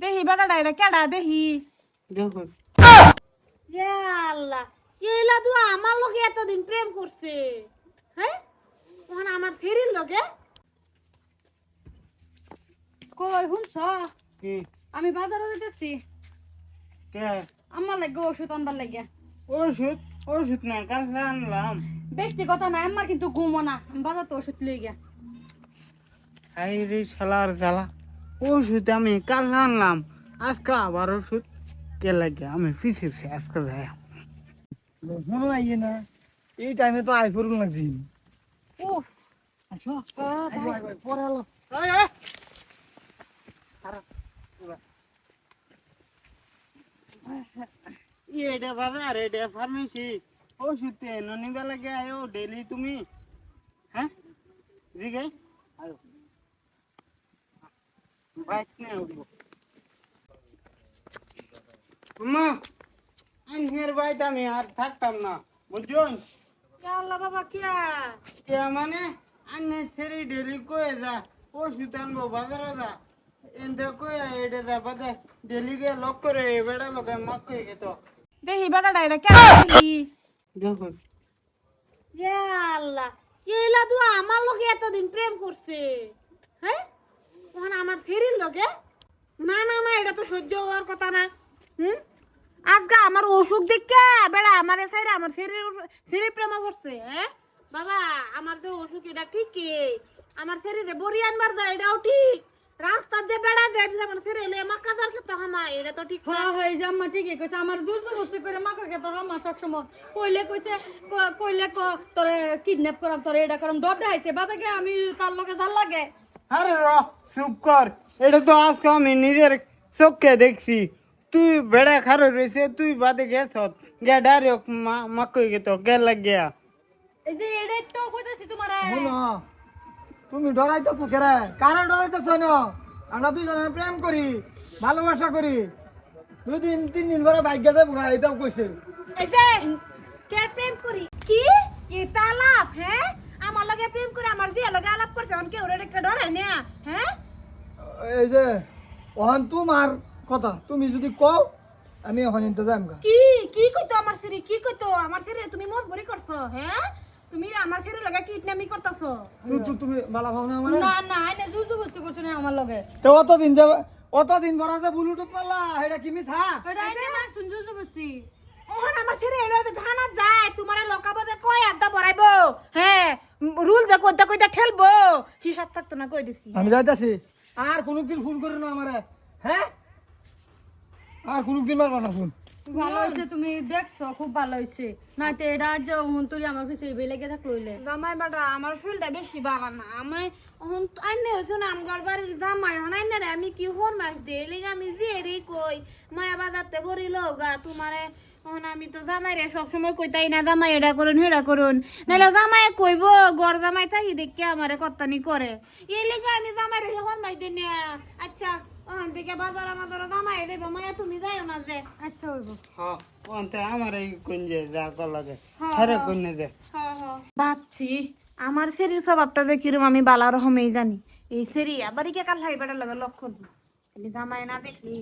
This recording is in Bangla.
দেহি বেটাটা এটা কেডা দেহি দেখুন ইয়া আল্লাহ এইলা তো আমার লগে এতদিন প্রেম করছে হ্যাঁ ওখানে আমার শরীর লগে কই শুনছ কি আমি বাজারে যেতেছি কে আমার লাগে ওষুধ আনবার লাগে ওষুধ ওষুধ না কাল আনলাম বেশি কথা না আমার কিন্তু ঘুমো না আমি বাজার তো ওষুধ লই গিয়া হাই রে শালার জ্বালা ওষুধ আমি কাল আনলাম আজকে আবার ওষুধ কে লাগে আমি পিছিয়েছি আজকে যাই শুনো আইয়ে না এই টাইমে তো আইফোন লাগছি উফ আচ্ছা পরে আলো এটা বাজার এটা ফার্মেসি ওষুধ নিবে লাগে আয়ো ডেলি তুমি হ্যাঁ দিকে আয়ো বাইক নিয়ে উঠবো মা আনহের বাইক আমি আর থাকতাম না বুঝছেন ইয়া আল্লাহ বাবা কিয়া কে মানে আন্নে ছেড়ে ডেলি কয়ে যা ওষুধ আনবো বাজারে যা এনতে কয়ে এটা যা বাদে ডেলি গিয়ে লক করে বেড়া লোকে মাক কয়ে গেত দেহি বেটাটা এটা কেডা দেহি দেখুন ইয়া আল্লাহ এইলা তো আমার লগে এতদিন প্রেম করছে হ্যাঁ ওখানে আমার শরীর লগে না না না এটা তো সহ্য হওয়ার কথা না আজকে আমার অসুখ দেখে বেড়া আমার সাইডে আমার শরীর প্রেম করছে হ্যাঁ বাবা আমার যে অসুখ এটা ঠিকই আমার শরীরে বড়ি আনবার যায় এটাও ঠিক রাস্তার যে বেড়া যায় আমার শরীরে মাক্কা দর খেতে হামা এটা তো ঠিক হ্যাঁ হয়ে যে আমার ঠিকই কইছে আমার জোর জবরদস্তি করে মাকে খেতে হামা সবসময় কইলে কইছে কইলে তোরে কিডন্যাপ করাম তোরে এটা করাম ডর দেখাইছে বাদাকে আমি তার লগে ভাল লাগে আরে র চুপ কর এটা তো আজকে আমি নিজের চোখে দেখছি তুই বেড়া খারো রয়েছে তুই বাদে গেছ গে ডাইরেক্ট মাক কয়ে গেত কে লাগিয়া এই যে এটাই তো কইতাছি তোমারে শুনো তুমি ডরাইতেছো কেরে কারণ ডরাইতেছো না আমরা দুইজনে প্রেম করি ভালোবাসা করি 2-3 দিন পরে বাইক গেছে এটাও কইছে এই যে কে প্রেম করি কি এটা লাভ হ্যাঁ আমার লগে প্রেম করে আমার দিয়ে লগে আলাপ করছে অন কে ওরে কে ডরে না হ্যাঁ এই যে ওহন তোমার কথা তুমি যদি কও আমি এখন ইন্তজাম গা কি কি কইতো আমার শরী কি কইতো আমার শরী তুমি মজবুরি করছো হ্যাঁ তুমি আমার শরী লগে কিডন্যাপিং করতেছো তুমি বালা ভাবনা মানে না না আইনে জোর জবরদস্তি করছ না আমার লগে তো অতদিন পরে যে ব্লুটুথ মারলা এটা কি মিছা এটা আইনে মার জোর জবরদস্তি ওহন আমার শরী এনে ধানা যায় তোমারে লকাবো যে কয় আড্ডা বড়াইবো হ্যাঁ রুল যে কইতা কইতা ঠেলবো হিসাব থাকতো না কই দিছি আমি যাইতাছি আর কোনদিন ফোন করে না আমারে হ্যাঁ আর কোনদিন মারবা না ফোন ভালো হইছে তুমি দেখছো খুব ভালো হইছে নাইতে এটা যে তুই আমার পিছে এই লেগে থাক লইলে জামাই বাটা আমার শরীরটা বেশি ভালো না আমি আইনে হইছো না আমার বাড়ির জামাই হন আইনে রে আমি কি হন মাস দেলি আমি যে রে কই মায়া বাজারতে বরিল গা তোমারে হন আমি তো জামাই রে সব সময় কইতাই না জামাই এটা করুন হেডা করুন নাইলে জামাই কইব গড় জামাই তাই দেখে আমারে কত্তানি করে এই লেগে আমি জামাই রে হন মাই দেন আচ্ছা ওখান থেকে বাজার আমাদের জামাই দেব মায়া তুমি যাইও না যে আচ্ছা হইব হ্যাঁ ওনতে আমার এই কুঞ্জে যা কর লাগে আরে কুঞ্জে দে ভাবছি আমার শরীর স্বভাবটা যে কিরম আমি বালা রকমেই জানি এই শরীর আবার কে কাল হাইবাটা লাগে লক্ষণ খালি জামাই না দেখলি